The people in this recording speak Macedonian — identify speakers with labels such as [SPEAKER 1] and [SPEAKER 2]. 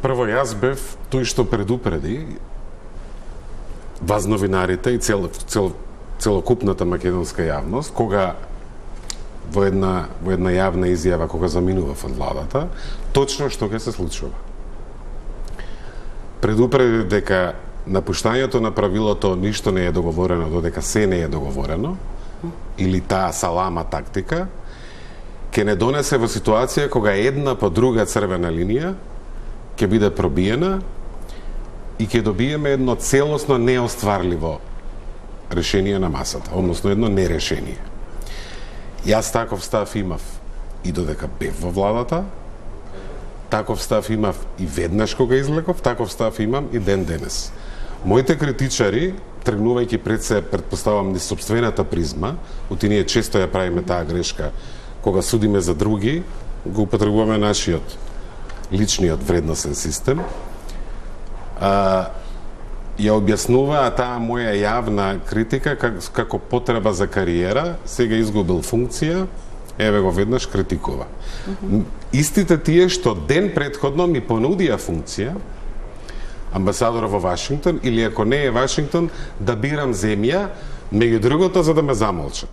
[SPEAKER 1] Прво, јас бев тој што предупреди вас новинарите и целокупната македонска јавност, кога во една јавна изјава, кога заминував од владата, точно што ќе се случува. Предупреди дека напуштањето на правилото ништо не е договорено додека се не е договорено, или таа салама тактика, ќе не донесе во ситуација кога една по друга црвена линија ќе биде пробиена и ќе добиеме едно целосно неостварливо решение на масата, односно едно нерешение. Јас таков став имав и додека бев во владата, таков став имав и веднаш кога излеков, таков став имам и ден денес. Моите критичари, тргнувајќи пред се, предпоставам, низ сопствената призма, оти ние често ја правиме таа грешка, кога судиме за други, го употребуваме нашиот личниот вредносен систем, ја објаснуваа таа моја јавна критика како потреба за кариера, сега изгубил функција, еве го веднаш критикува. Истите тие што ден претходно ми понудија функција, амбасадор во Вашингтон, или ако не е Вашингтон, да бирам земја, меѓу другото за да ме замолчат.